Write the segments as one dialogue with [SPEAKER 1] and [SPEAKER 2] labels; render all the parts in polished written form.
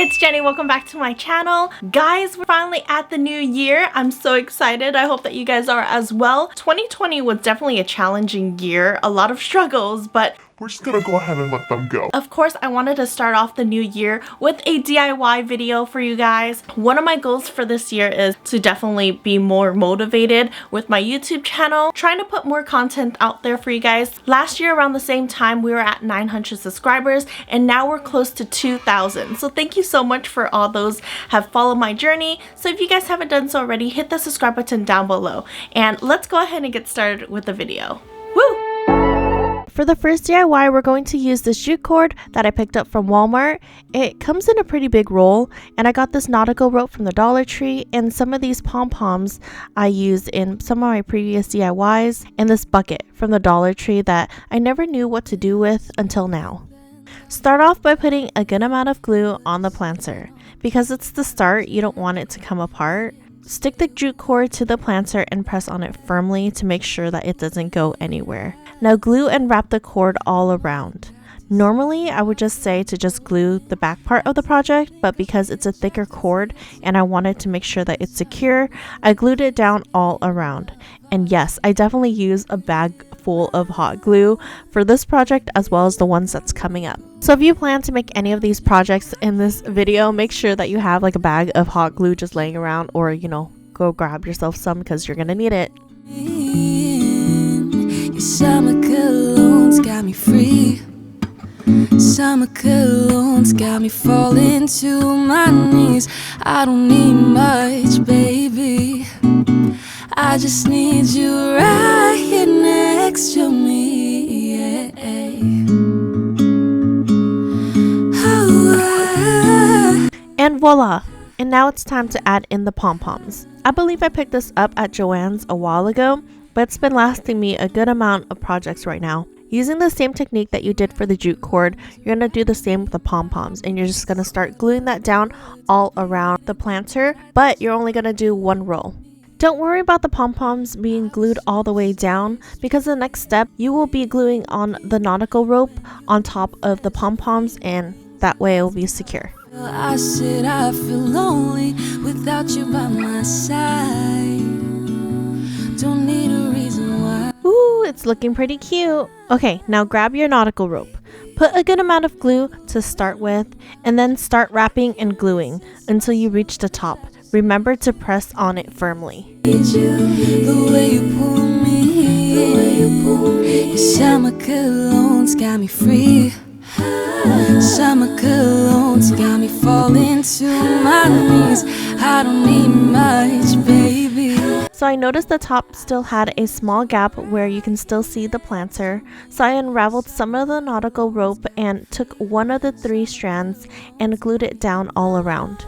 [SPEAKER 1] it's Jenny. Welcome back to my channel. Guys, we're finally at the new year. I'm so excited. I hope that you guys are as well. 2020 was definitely a challenging year, a lot of struggles, but
[SPEAKER 2] we're just gonna go ahead and let them go.
[SPEAKER 1] of course, I wanted to start off the new year with a DIY video for you guys. One of my goals for this year is to definitely be more motivated with my YouTube channel, trying to put more content out there for you guys. Last year around the same time, we were at 900 subscribers and now we're close to 2,000. So thank you so much for all those have followed my journey. So if you guys haven't done so already, hit the subscribe button down below. And let's go ahead and get started with the video. Woo! For the first DIY, we're going to use this jute cord that I picked up from Walmart. It comes in a pretty big roll, and I got this nautical rope from the Dollar Tree, and some of these pom-poms I used in some of my previous DIYs, and this bucket from the Dollar Tree that I never knew what to do with until now. Start off by putting a good amount of glue on the planter. Because it's the start, you don't want it to come apart. Stick the jute cord to the planter and press on it firmly to make sure that it doesn't go anywhere. Now glue and wrap the cord all around. Normally, I would just say to just glue the back part of the project, but because it's a thicker cord and I wanted to make sure that it's secure, I glued it down all around. And yes, I definitely use a bag full of hot glue for this project as well as the ones that's coming up. So if you plan to make any of these projects in this video, make sure that you have like a bag of hot glue just laying around, or go grab yourself some because you're gonna need it.
[SPEAKER 3] Your summer cologne's got me free. Summer cologne's got me falling to my knees. I don't need much, baby. I just need you right here next to me. Yeah.
[SPEAKER 1] And voila! And now it's time to add in the pom-poms. I believe I picked this up at Joann's a while ago, but it's been lasting me a good amount of projects right now. Using the same technique that you did for the jute cord, you're going to do the same with the pom-poms, and you're just going to start gluing that down all around the planter, but you're only going to do one row. Don't worry about the pom-poms being glued all the way down, because the next step, you will be gluing on the nautical rope on top of the pom-poms, and that way it will be secure.
[SPEAKER 3] I said I feel lonely without you by my side. Don't need a reason why.
[SPEAKER 1] Ooh, it's looking pretty cute. Okay, now grab your nautical rope. Put a good amount of glue to start with, and then start wrapping and gluing until you reach the top. Remember to press on it firmly.
[SPEAKER 3] The way you pull me, your summer cologne's got me free. Summer cologne's got me falling to my knees. I don't need much, baby.
[SPEAKER 1] So I noticed the top still had a small gap where you can still see the planter. So I unraveled some of the nautical rope and took one of the 3 strands and glued it down all around.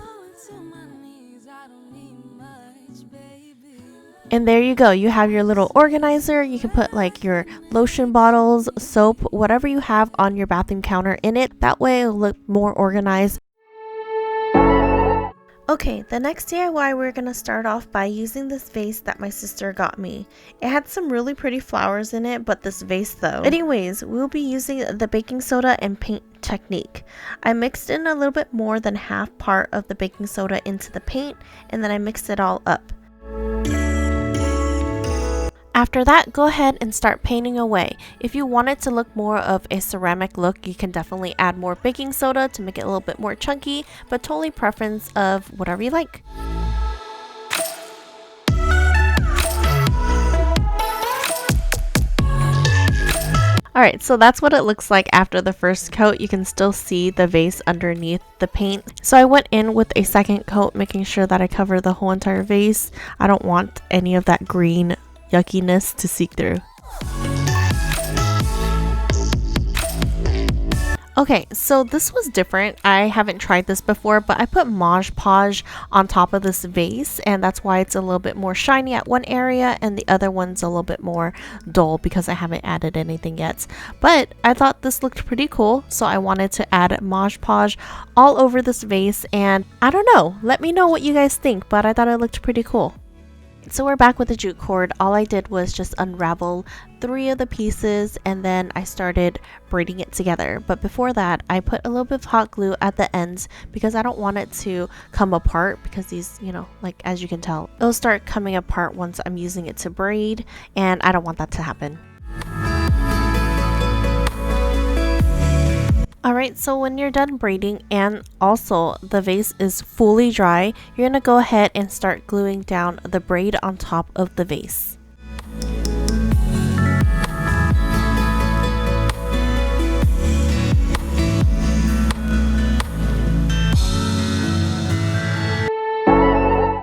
[SPEAKER 1] And there you go, you have your little organizer. You can put like your lotion bottles, soap, whatever you have on your bathroom counter in it. That way it'll look more organized. Okay, the next DIY we're going to start off by using this vase that my sister got me. It had some really pretty flowers in it, but this vase though. Anyways, we'll be using the baking soda and paint technique. I mixed in a little bit more than half part of the baking soda into the paint, and then I mixed it all up. After that, go ahead and start painting away. If you want it to look more of a ceramic look, you can definitely add more baking soda to make it a little bit more chunky, but totally preference of whatever you like. Alright, so that's what it looks like after the first coat. You can still see the vase underneath the paint. So I went in with a second coat, making sure that I cover the whole entire vase. I don't want any of that green yuckiness to seep through. Okay, so this was different. I haven't tried this before, but I put Mod Podge on top of this vase, and that's why it's a little bit more shiny at one area and the other one's a little bit more dull because I haven't added anything yet. But I thought this looked pretty cool, so I wanted to add Mod Podge all over this vase, and I don't know, let me know what you guys think, but I thought it looked pretty cool. Alright, so we're back with the jute cord. All I did was just unravel 3 of the pieces and then I started braiding it together. But before that, I put a little bit of hot glue at the ends because I don't want it to come apart, because these, you know, like as you can tell, it'll start coming apart once I'm using it to braid, and I don't want that to happen. Alright, so when you're done braiding and also the vase is fully dry, you're going to go ahead and start gluing down the braid on top of the vase.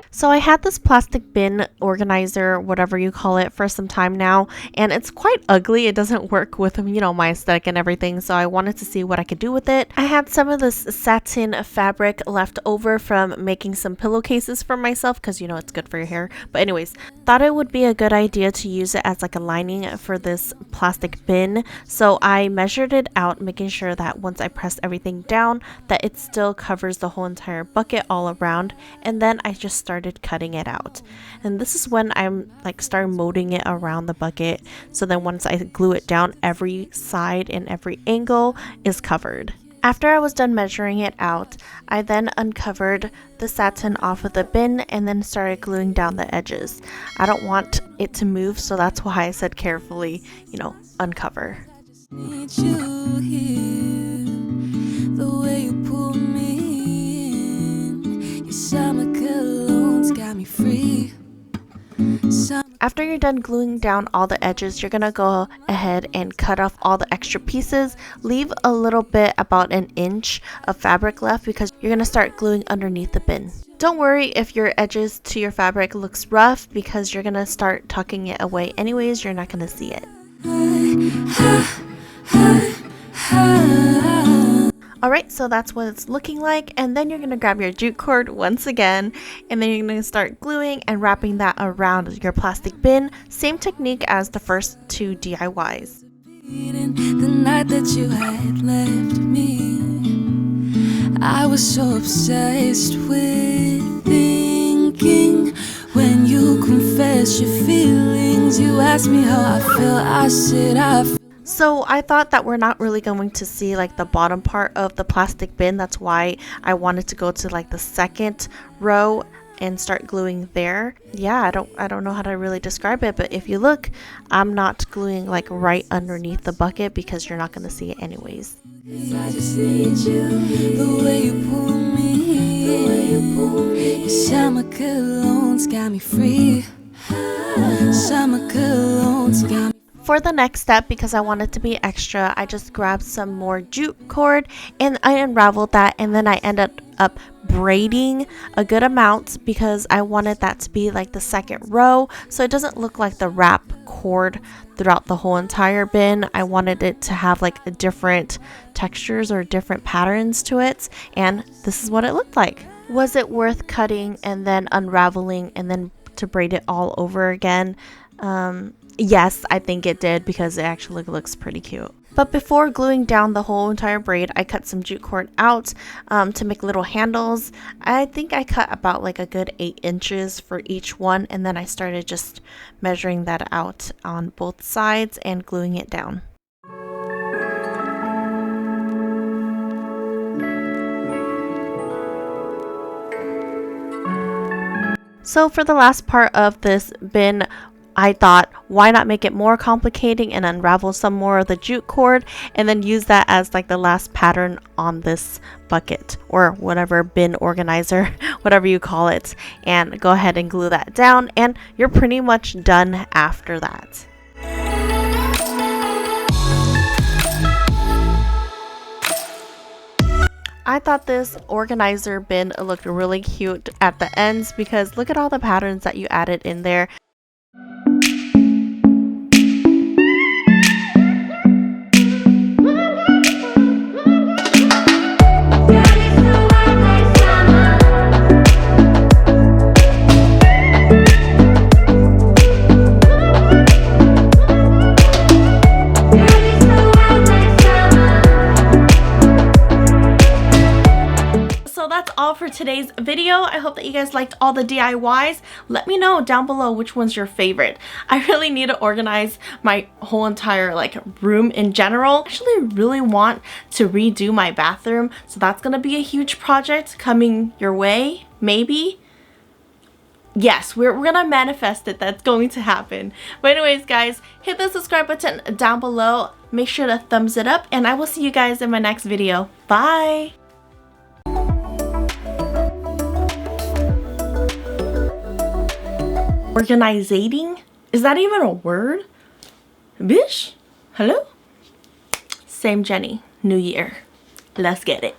[SPEAKER 1] So I had this plastic bin organizer, whatever you call it, for some time now, and it's quite ugly. It doesn't work with, you know, my aesthetic and everything, so I wanted to see what I could do with it. I had some of this satin fabric left over from making some pillowcases for myself because, you know, it's good for your hair. But anyways, thought it would be a good idea to use it as like a lining for this plastic bin. So I measured it out, making sure that once I pressed everything down, that it still covers the whole entire bucket all around, and then I just started cutting it out. And this is when I'm like start molding it around the bucket, so then once I glue it down, every side and every angle is covered. After I was done measuring it out, I then uncovered the satin off of the bin and then started gluing down the edges. I don't want it to move, so that's why I said carefully, you know, uncover.
[SPEAKER 3] Need you here, the way you pull me in. Your summer cologne's got me free.
[SPEAKER 1] After you're done gluing down all the edges, you're gonna go ahead and cut off all the extra pieces. Leave a little bit, about an inch of fabric left, because you're gonna start gluing underneath the bin. Don't worry if your edges to your fabric looks rough, because you're gonna start tucking it away anyways. You're not gonna see it. Alright, so that's what it's looking like, and then you're going to grab your jute cord once again, and then you're going to start gluing and wrapping that around your plastic bin. Same technique as the first 2 DIYs.
[SPEAKER 3] The night that you had left me, I was so obsessed with thinking. When you confess your feelings, you ask me how I feel, I said I feel.
[SPEAKER 1] So I thought that we're not really going to see like the bottom part of the plastic bin. That's why I wanted to go to like the second row and start gluing there. Yeah, I don't know how to really describe it, but if you look, I'm not gluing like right underneath the bucket because you're not going to see it anyways.
[SPEAKER 3] I just need you, the way you pull me, the way you pull me. Your summer cologne's got me free. Summer cologne's got me.
[SPEAKER 1] For the next step, because I wanted to be extra, I just grabbed some more jute cord and I unraveled that, and then I ended up braiding a good amount because I wanted that to be like the second row, so it doesn't look like the wrap cord throughout the whole entire bin. I wanted it to have like different textures or different patterns to it, and this is what it looked like. Was it worth cutting and then unraveling and then to braid it all over again? Yes, I think it did, because it actually looks pretty cute. But before gluing down the whole entire braid, I cut some jute cord out to make little handles. I think I cut about like a good 8 inches for each one, and then I started just measuring that out on both sides and gluing it down. So for the last part of this bin, I thought, why not make it more complicating and unravel some more of the jute cord and then use that as like the last pattern on this bucket or whatever bin organizer, whatever you call it, and go ahead and glue that down, and you're pretty much done after that. I thought this organizer bin looked really cute at the ends because look at all the patterns that you added in there. today's video. I hope that you guys liked all the DIYs. Let me know down below which one's your favorite. I really need to organize my whole entire like room in general. I actually really want to redo my bathroom, so that's gonna be a huge project coming your way, maybe. Yes, we're gonna manifest it. That's going to happen. But anyways, guys, hit the subscribe button down below. Make sure to thumbs it up, and I will see you guys in my next video. Bye! Organizating? Is that even a word? Bish? Hello? Same Jenny. New year. Let's get it.